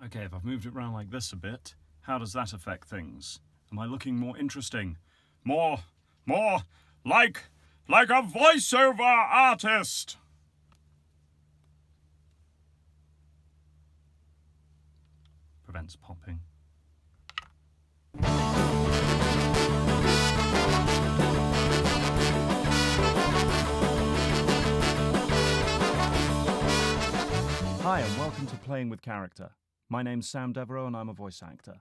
Okay, if I've moved it around like this a bit, how does that affect things? Am I looking more interesting? More like a voiceover artist! Prevents popping. Hi, and welcome to Playing with Character. My name's Sam Devereaux, and I'm a voice actor.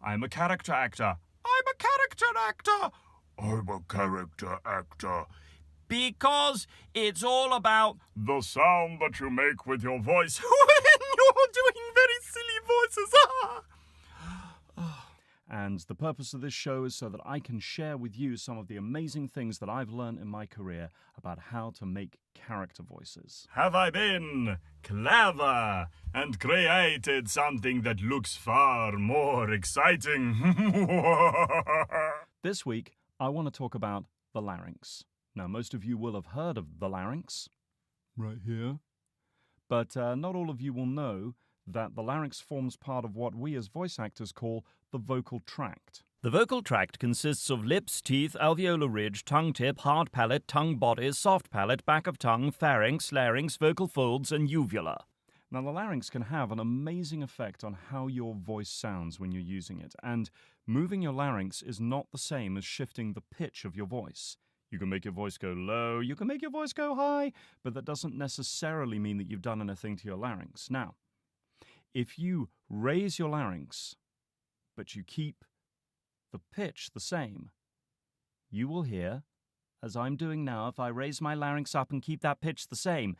I'm a character actor. I'm a character actor. I'm a character actor. Because it's all about the sound that you make with your voice when you're doing very silly voices. And the purpose of this show is so that I can share with you some of the amazing things that I've learned in my career about how to make character voices. Have I been clever and created something that looks far more exciting? This week, I want to talk about the larynx. Now, most of you will have heard of the larynx, right here. But not all of you will know that the larynx forms part of what we as voice actors call the vocal tract. The vocal tract consists of lips, teeth, alveolar ridge, tongue tip, hard palate, tongue body, soft palate, back of tongue, pharynx, larynx, vocal folds, and uvula. Now, the larynx can have an amazing effect on how your voice sounds when you're using it, and moving your larynx is not the same as shifting the pitch of your voice. You can make your voice go low, you can make your voice go high, but that doesn't necessarily mean that you've done anything to your larynx. Now, if you raise your larynx, but you keep the pitch the same, you will hear, as I'm doing now, if I raise my larynx up and keep that pitch the same,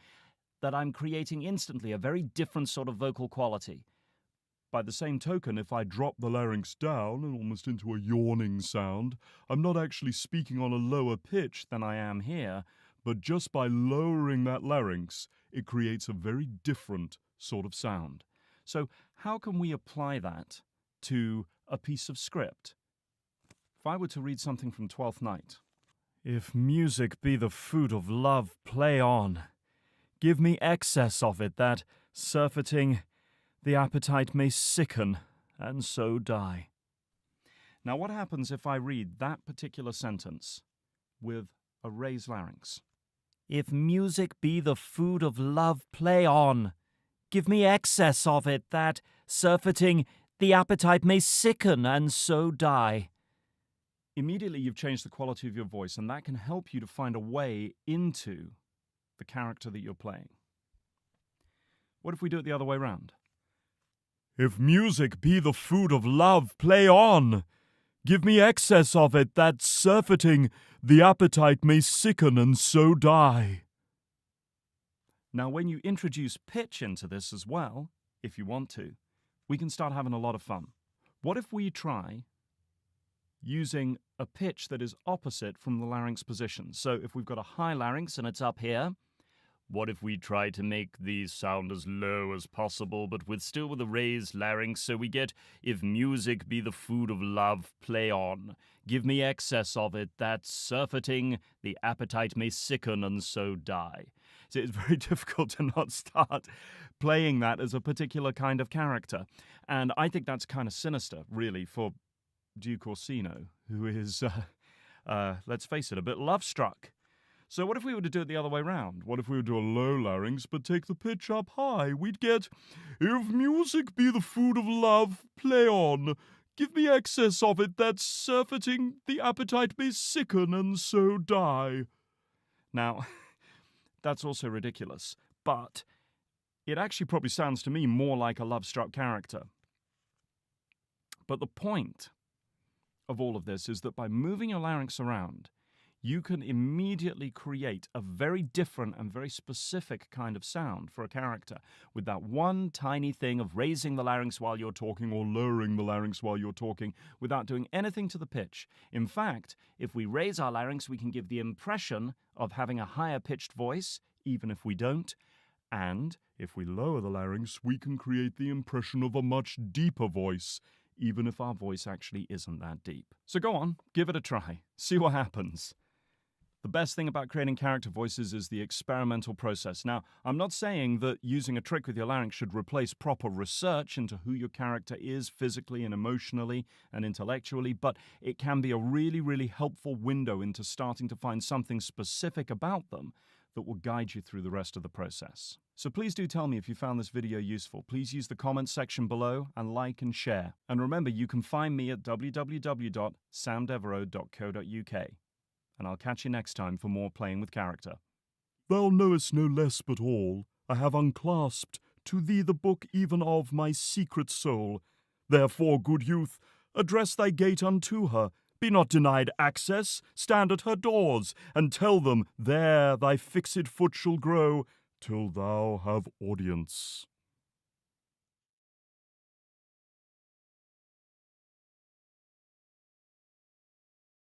that I'm creating instantly a very different sort of vocal quality. By the same token, if I drop the larynx down and almost into a yawning sound, I'm not actually speaking on a lower pitch than I am here, but just by lowering that larynx, it creates a very different sort of sound. So how can we apply that to a piece of script? If I were to read something from Twelfth Night, if music be the food of love, play on. Give me excess of it, that, surfeiting, the appetite may sicken, and so die. Now, what happens if I read that particular sentence with a raised larynx? If music be the food of love, play on. Give me excess of it, that, surfeiting, the appetite may sicken, and so die. Immediately you've changed the quality of your voice, and that can help you to find a way into the character that you're playing. What if we do it the other way around? If music be the food of love, play on. Give me excess of it, that surfeiting, the appetite may sicken and so die. Now, when you introduce pitch into this as well, if you want to, we can start having a lot of fun. What if we try using a pitch that is opposite from the larynx position? So if we've got a high larynx and it's up here, what if we try to make the sound as low as possible, but still with a raised larynx, so we get, if music be the food of love, play on. Give me excess of it, that surfeiting, the appetite may sicken and so die. So it's very difficult to not start playing that as a particular kind of character. And I think that's kind of sinister, really, for Duke Orsino, who is, let's face it, a bit love-struck. So what if we were to do it the other way round? What if we would do a low larynx but take the pitch up high? We'd get, if music be the food of love, play on. Give me excess of it, that surfeiting, the appetite may sicken and so die. Now, that's also ridiculous, but it actually probably sounds to me more like a love-struck character. But the point of all of this is that by moving your larynx around, you can immediately create a very different and very specific kind of sound for a character with that one tiny thing of raising the larynx while you're talking or lowering the larynx while you're talking without doing anything to the pitch. In fact, if we raise our larynx, we can give the impression of having a higher pitched voice, even if we don't. And if we lower the larynx, we can create the impression of a much deeper voice, even if our voice actually isn't that deep. So go on, give it a try. See what happens. The best thing about creating character voices is the experimental process. Now, I'm not saying that using a trick with your larynx should replace proper research into who your character is physically and emotionally and intellectually, but it can be a really, really helpful window into starting to find something specific about them that will guide you through the rest of the process. So please do tell me if you found this video useful. Please use the comments section below and like and share. And remember, you can find me at www.samdevereaux.co.uk. And I'll catch you next time for more Playing with Character. Thou knowest no less but all, I have unclasped to thee the book even of my secret soul. Therefore, good youth, address thy gate unto her, be not denied access, stand at her doors, and tell them there thy fixed foot shall grow, till thou have audience.